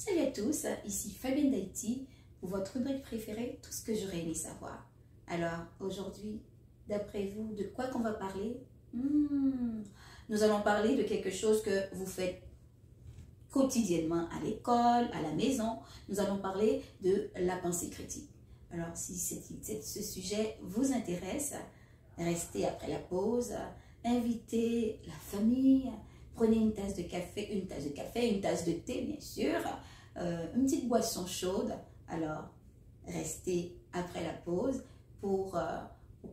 Salut à tous, ici Fabienne d'Haïti pour votre rubrique préférée, tout ce que j'aurais aimé savoir. Alors aujourd'hui, d'après vous, de quoi qu'on va parler? Nous allons parler de quelque chose que vous faites quotidiennement à l'école, à la maison. Nous allons parler de la pensée critique. Alors si ce sujet vous intéresse, restez après la pause, invitez la famille, prenez une tasse de café, une tasse de thé bien sûr, une petite boisson chaude. Alors restez après la pause pour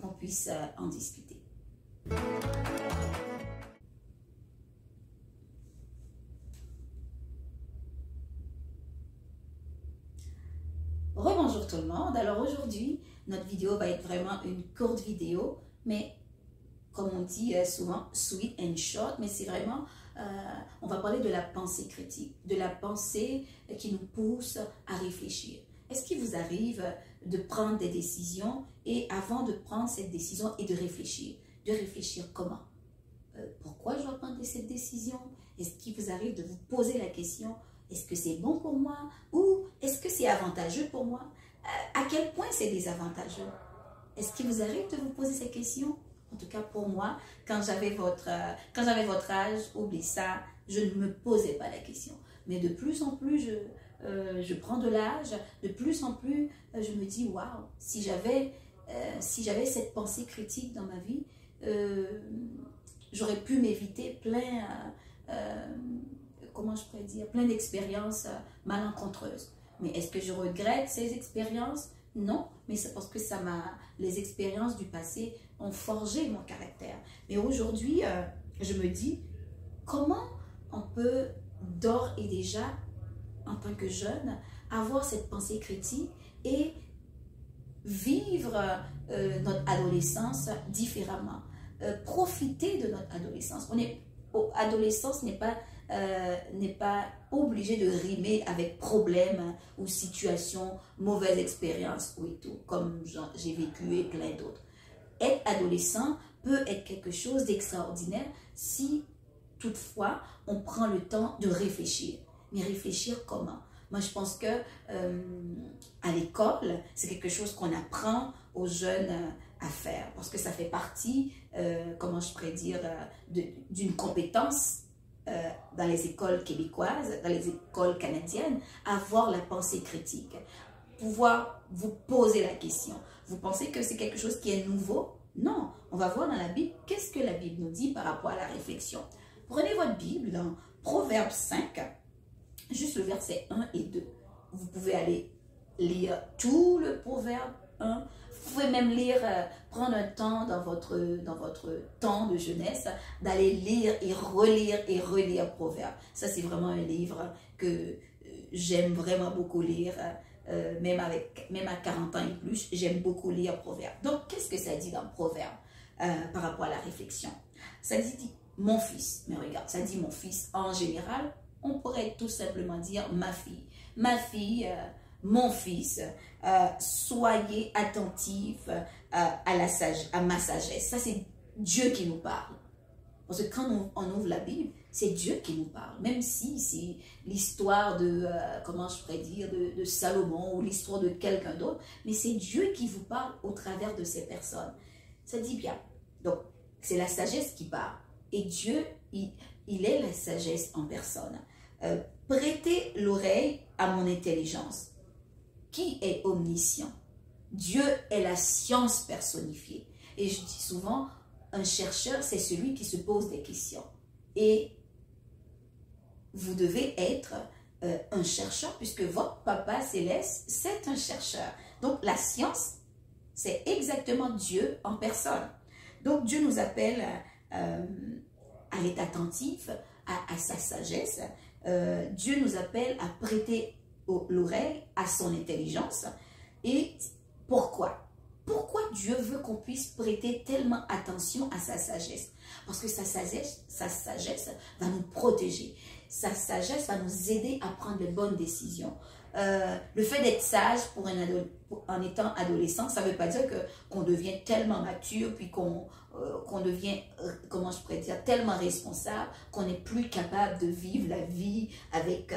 qu'on puisse en discuter. Rebonjour tout le monde. Alors aujourd'hui, notre vidéo va être vraiment une courte vidéo, mais comme on dit souvent, sweet and short, mais c'est vraiment, on va parler de la pensée critique, de la pensée qui nous pousse à réfléchir. Est-ce qu'il vous arrive de prendre des décisions et avant de prendre cette décision et de réfléchir comment? Pourquoi je dois prendre cette décision? Est-ce qu'il vous arrive de vous poser la question, est-ce que c'est bon pour moi ou est-ce que c'est avantageux pour moi? À quel point c'est désavantageux? Est-ce qu'il vous arrive de vous poser ces questions? En tout cas, pour moi, quand j'avais votre âge, oubliez ça, je ne me posais pas la question. Mais de plus en plus, je prends de l'âge, de plus en plus, je me dis, waouh, si j'avais cette pensée critique dans ma vie, j'aurais pu m'éviter comment je pourrais dire, plein d'expériences malencontreuses. Mais est-ce que je regrette ces expériences? Non, mais c'est parce que les expériences du passé ont forgé mon caractère. Mais aujourd'hui, je me dis, comment on peut d'ores et déjà, en tant que jeune, avoir cette pensée critique et vivre notre adolescence différemment, profiter de notre adolescence. Adolescence n'est pas obligé de rimer avec problème ou situation, mauvaise expérience ou et tout, comme j'ai vécu et plein d'autres. Être adolescent peut être quelque chose d'extraordinaire si toutefois on prend le temps de réfléchir. Mais réfléchir comment? Moi, je pense que à l'école, c'est quelque chose qu'on apprend aux jeunes à faire parce que ça fait partie, comment je pourrais dire, d'une compétence dans les écoles québécoises, dans les écoles canadiennes, avoir la pensée critique, pouvoir vous poser la question. Vous pensez que c'est quelque chose qui est nouveau? Non, on va voir dans la Bible, qu'est-ce que la Bible nous dit par rapport à la réflexion. Prenez votre Bible dans Proverbes 5, juste le verset 1 et 2. Vous pouvez aller lire tout le Proverbe 1. Vous pouvez même lire, prendre un temps dans votre temps de jeunesse, d'aller lire et relire Proverbes. Ça, c'est vraiment un livre que j'aime vraiment beaucoup lire, même à 40 ans et plus, j'aime beaucoup lire Proverbes. Donc, qu'est-ce que ça dit dans Proverbes par rapport à la réflexion? Ça dit mon fils, mais regarde, ça dit mon fils en général, on pourrait tout simplement dire ma fille, mon fils, soyez attentifs à ma sagesse. Ça, c'est Dieu qui nous parle. Parce que quand on ouvre la Bible, c'est Dieu qui nous parle. Même si c'est l'histoire de, comment je pourrais dire, de Salomon ou l'histoire de quelqu'un d'autre, mais c'est Dieu qui vous parle au travers de ces personnes. Ça dit bien. Donc, c'est la sagesse qui parle. Et Dieu, il est la sagesse en personne. Prêtez l'oreille à mon intelligence. Qui est omniscient? Dieu est la science personnifiée. Et je dis souvent, un chercheur, c'est celui qui se pose des questions. Et vous devez être un chercheur, puisque votre papa céleste, c'est un chercheur. Donc, la science, c'est exactement Dieu en personne. Donc, Dieu nous appelle à être attentif à sa sagesse. Dieu nous appelle à prêter l'oreille à son intelligence. Et pourquoi? Pourquoi Dieu veut qu'on puisse prêter tellement attention à sa sagesse? Parce que sa sagesse va nous protéger. Sa sagesse va nous aider à prendre les bonnes décisions. Le fait d'être sage en étant adolescent, ça ne veut pas dire qu'on devient tellement mature, puis qu'on devient, comment je pourrais dire, tellement responsable, qu'on n'est plus capable de vivre la vie avec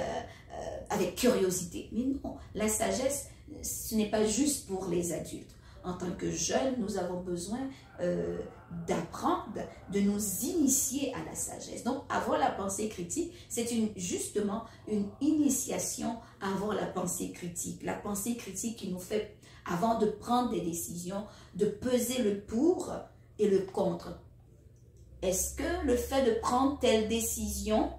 avec curiosité. Mais non, la sagesse, ce n'est pas juste pour les adultes. En tant que jeunes, nous avons besoin d'apprendre, de nous initier à la sagesse. Donc, avoir la pensée critique, c'est justement une initiation à avoir la pensée critique. La pensée critique qui nous fait, avant de prendre des décisions, de peser le pour et le contre. Est-ce que le fait de prendre telle décision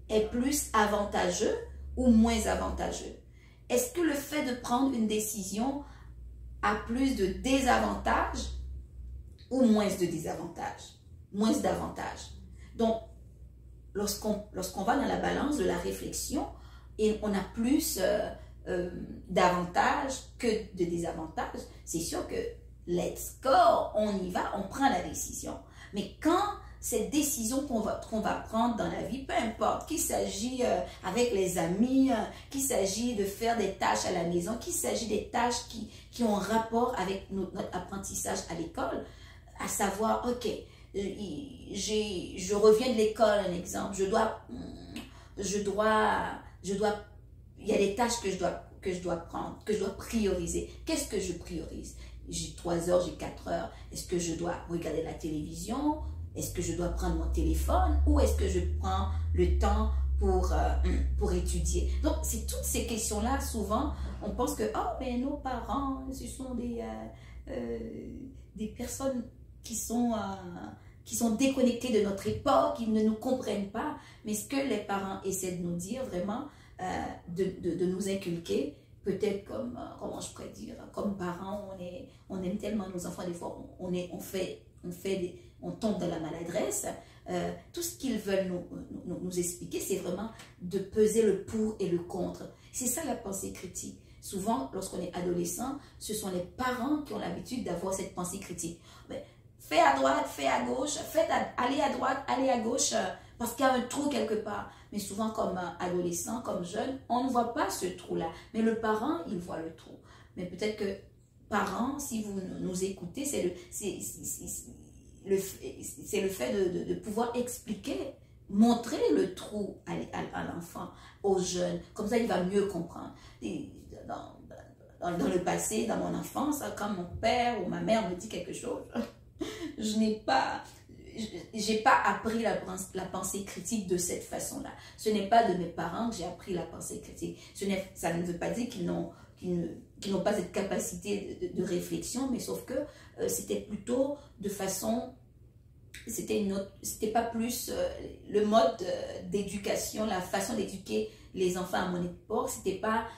est plus avantageux ou moins avantageux? Est-ce que le fait de prendre une décision a plus de désavantages ou moins de désavantages, moins d'avantages? Donc, lorsqu'on va dans la balance de la réflexion, et on a plus d'avantages que de désavantages, c'est sûr que let's go, on y va, on prend la décision. Mais quand cette décision qu'on va prendre dans la vie, peu importe, qu'il s'agit avec les amis, qu'il s'agit de faire des tâches à la maison, qu'il s'agit des tâches qui ont rapport avec notre apprentissage à l'école, à savoir, ok, je reviens de l'école, un exemple, il y a des tâches que je dois prendre, que je dois prioriser. Qu'est-ce que je priorise? J'ai 3 heures, j'ai 4 heures. Est-ce que je dois regarder la télévision? Est-ce que je dois prendre mon téléphone? Ou est-ce que je prends le temps pour étudier? Donc, c'est toutes ces questions-là, souvent, on pense que, oh, ben, nos parents, ce sont des personnes qui sont déconnectées de notre époque, qui ne nous comprennent pas. Mais ce que les parents essaient de nous dire, vraiment, de nous inculquer, peut-être comme, comment je pourrais dire, comme parents, on aime tellement nos enfants, des fois, on tombe dans la maladresse. Tout ce qu'ils veulent nous expliquer, c'est vraiment de peser le pour et le contre. C'est ça la pensée critique. Souvent, lorsqu'on est adolescent, ce sont les parents qui ont l'habitude d'avoir cette pensée critique. Mais, fais à droite, fais à gauche, allez à droite, allez à gauche, parce qu'il y a un trou quelque part. Mais souvent, comme adolescent, comme jeune, on ne voit pas ce trou-là. Mais le parent, il voit le trou. Mais peut-être que, parents, si vous nous écoutez, c'est le fait de pouvoir expliquer, montrer le trou à l'enfant, aux jeunes. Comme ça, il va mieux comprendre. Et dans le passé, dans mon enfance, quand mon père ou ma mère me dit quelque chose, j'ai pas appris la pensée critique de cette façon-là. Ce n'est pas de mes parents que j'ai appris la pensée critique. Ça ne veut pas dire qu'ils n'ont pas cette capacité de réflexion, mais sauf que c'était plutôt de façon, c'était pas plus le mode d'éducation, la façon d'éduquer les enfants à mon époque, c'était pas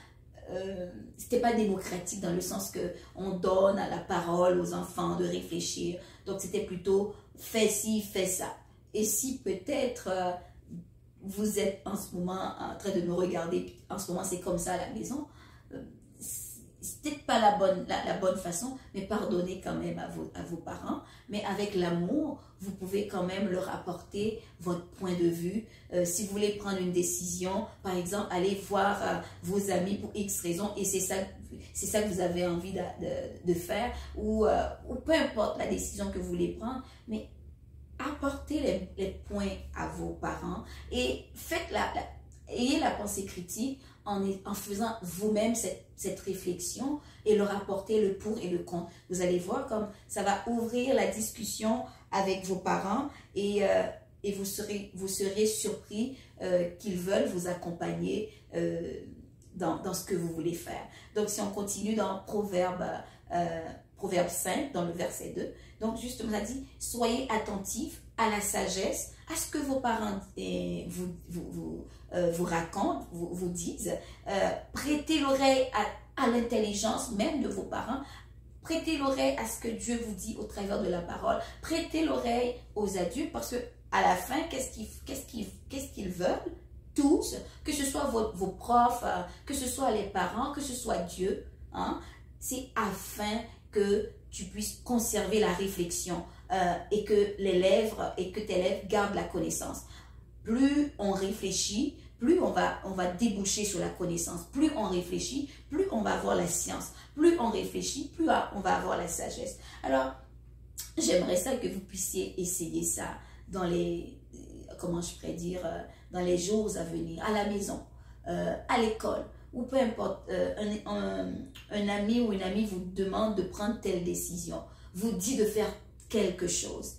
démocratique dans le sens que on donne à la parole aux enfants de réfléchir. Donc c'était plutôt fais ci, fais ça. Et si peut-être vous êtes en ce moment en train de me regarder, en ce moment c'est comme ça à la maison, c'est peut-être pas la bonne façon, mais pardonnez quand même à vos parents, mais avec l'amour, vous pouvez quand même leur apporter votre point de vue. Si vous voulez prendre une décision, par exemple, allez voir vos amis pour X raison, et c'est ça que vous avez envie de faire, ou peu importe la décision que vous voulez prendre, mais apportez les points à vos parents et ayez la pensée critique en faisant vous-même cette réflexion et leur apporter le pour et le contre. Vous allez voir comme ça va ouvrir la discussion avec vos parents et vous serez surpris qu'ils veulent vous accompagner dans ce que vous voulez faire. Donc, si on continue dans Proverbe 5, dans le verset 2, donc justement, ça dit, soyez attentifs à la sagesse, à ce que vos parents vous racontent, vous disent. Prêtez l'oreille à l'intelligence même de vos parents. Prêtez l'oreille à ce que Dieu vous dit au travers de la parole. Prêtez l'oreille aux adultes parce que à la fin, qu'est-ce qu'ils veulent? Tous, que ce soit vos profs, que ce soit les parents, que ce soit Dieu, hein, c'est afin que tu puisses conserver la réflexion et que tes lèvres gardent la connaissance. Plus on réfléchit, plus on va déboucher sur la connaissance. Plus on réfléchit, plus on va avoir la science. Plus on réfléchit, plus on va avoir la sagesse. Alors, j'aimerais ça que vous puissiez essayer ça dans les, comment je pourrais dire, dans les jours à venir, à la maison. à l'école, ou peu importe, un ami ou une amie vous demande de prendre telle décision, vous dit de faire quelque chose.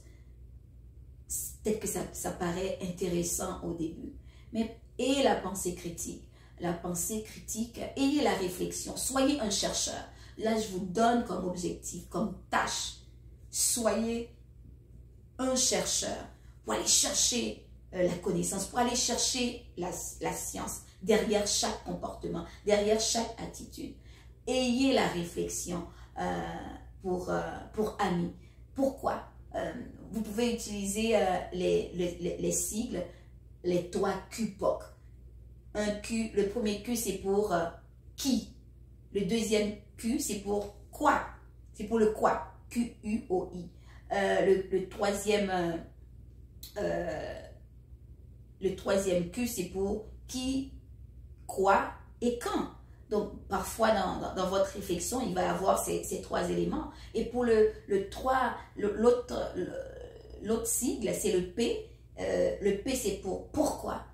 Peut-être que ça paraît intéressant au début, mais ayez la pensée critique. La pensée critique, ayez la réflexion, soyez un chercheur. Là, je vous donne comme objectif, comme tâche, soyez un chercheur pour aller chercher la connaissance, pour aller chercher la science derrière chaque comportement, derrière chaque attitude. Ayez la réflexion pour amis. Pourquoi? Vous pouvez utiliser les sigles, les 3 QPOC. Un Q, le premier Q, c'est pour qui. Le deuxième Q, c'est pour quoi. C'est pour le quoi. Q-U-O-I. Le troisième Q, c'est pour qui, quoi et quand. Donc, parfois, dans votre réflexion, il va y avoir ces 3 éléments. Et pour l'autre sigle, c'est le P. Le P, c'est pour pourquoi.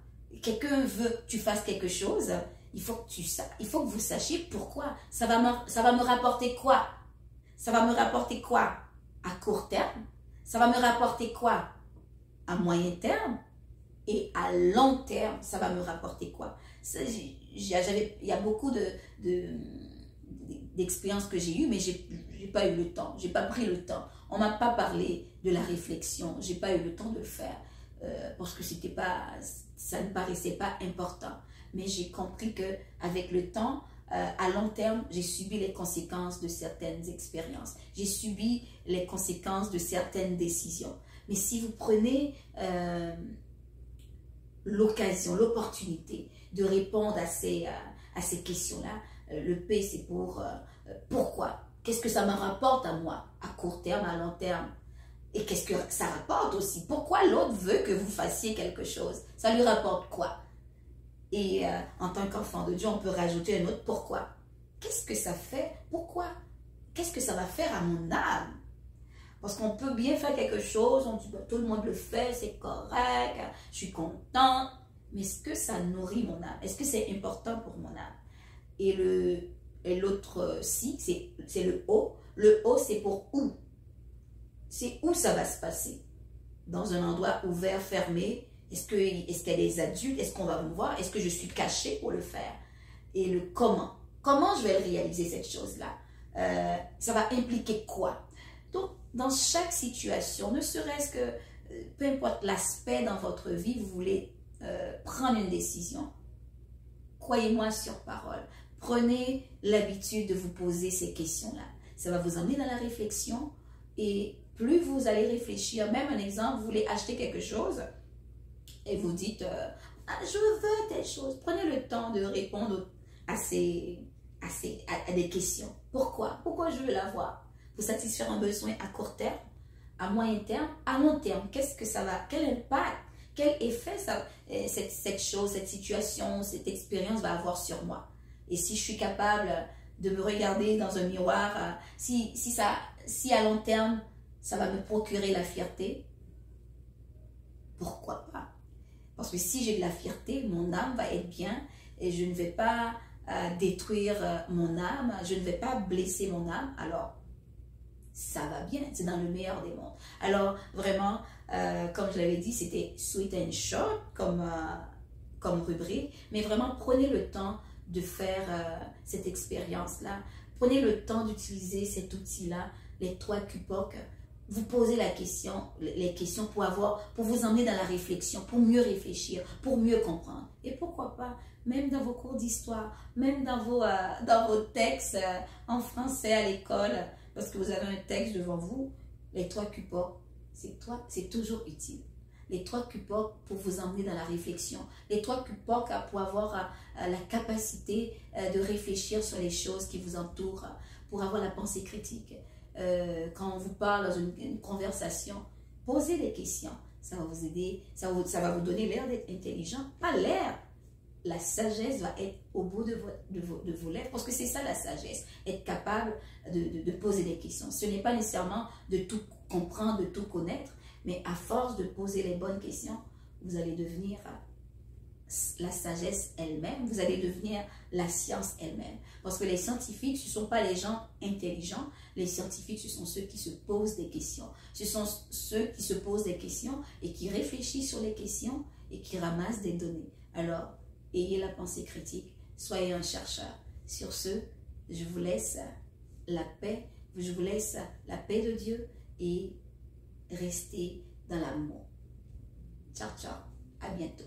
Quelqu'un veut que tu fasses quelque chose, il faut que vous sachiez pourquoi. Ça va me rapporter quoi? Ça va me rapporter quoi? À court terme? Ça va me rapporter quoi? À moyen terme? Et à long terme, ça va me rapporter quoi? Il y a beaucoup d'expériences que j'ai eues, mais j'ai pas eu le temps. J'ai pas pris le temps. On m'a pas parlé de la réflexion. J'ai pas eu le temps de le faire parce que ça ne paraissait pas important. Mais j'ai compris que avec le temps, à long terme, j'ai subi les conséquences de certaines expériences. J'ai subi les conséquences de certaines décisions. Mais si vous prenez l'occasion, l'opportunité de répondre à ces questions-là, le P, c'est pour pourquoi? Qu'est-ce que ça me rapporte à moi, à court terme, à long terme? Et qu'est-ce que ça rapporte aussi? Pourquoi l'autre veut que vous fassiez quelque chose? Ça lui rapporte quoi? Et en tant qu'enfant de Dieu, on peut rajouter un autre pourquoi. Qu'est-ce que ça fait? Pourquoi? Qu'est-ce que ça va faire à mon âme? Parce qu'on peut bien faire quelque chose, on dit tout le monde le fait, c'est correct, je suis contente. Mais est-ce que ça nourrit mon âme? Est-ce que c'est important pour mon âme? Et l'autre si, c'est le O. Le O, c'est pour où? C'est où ça va se passer? Dans un endroit ouvert, fermé? Est-ce qu'il y a des adultes? Est-ce qu'on va me voir? Est-ce que je suis cachée pour le faire? Et le comment? Comment je vais réaliser cette chose-là? Ça va impliquer quoi? Donc, dans chaque situation, ne serait-ce que, peu importe l'aspect dans votre vie, vous voulez prendre une décision. Croyez-moi sur parole. Prenez l'habitude de vous poser ces questions-là. Ça va vous emmener dans la réflexion et plus vous allez réfléchir, même un exemple, vous voulez acheter quelque chose et vous dites je veux telle chose. Prenez le temps de répondre à des questions. Pourquoi? Pourquoi je veux l'avoir? Pour satisfaire un besoin à court terme, à moyen terme, à long terme. Qu'est-ce que ça va? Quel impact? Quel effet cette chose, cette situation, cette expérience va avoir sur moi? Et si je suis capable de me regarder dans un miroir, si à long terme, ça va me procurer la fierté, pourquoi pas? Parce que si j'ai de la fierté, mon âme va être bien et je ne vais pas détruire mon âme, je ne vais pas blesser mon âme, alors ça va bien, c'est dans le meilleur des mondes. Alors vraiment, comme je l'avais dit, c'était sweet and short comme rubrique, mais vraiment prenez le temps de faire cette expérience-là. Prenez le temps d'utiliser cet outil-là, les 3 QPOC. Vous posez les questions pour vous emmener dans la réflexion, pour mieux réfléchir, pour mieux comprendre. Et pourquoi pas, même dans vos cours d'histoire, même dans vos textes en français à l'école, parce que vous avez un texte devant vous, les 3 QPOC, c'est toujours utile. Les 3 QPOC pour vous emmener dans la réflexion. Les 3 QPOC pour avoir la capacité de réfléchir sur les choses qui vous entourent, pour avoir la pensée critique. Quand on vous parle dans une conversation, posez des questions. Ça va vous aider, ça va vous donner l'air d'être intelligent. Pas l'air. La sagesse va être au bout de vos lèvres, parce que c'est ça la sagesse, être capable de poser des questions. Ce n'est pas nécessairement de tout comprendre, de tout connaître, mais à force de poser les bonnes questions, vous allez devenir la sagesse elle-même, vous allez devenir la science elle-même. Parce que les scientifiques, ce ne sont pas les gens intelligents, les scientifiques, ce sont ceux qui se posent des questions. Ce sont ceux qui se posent des questions et qui réfléchissent sur les questions et qui ramassent des données. Alors, ayez la pensée critique, soyez un chercheur. Sur ce, je vous laisse la paix, je vous laisse la paix de Dieu et restez dans l'amour. Ciao, ciao, à bientôt.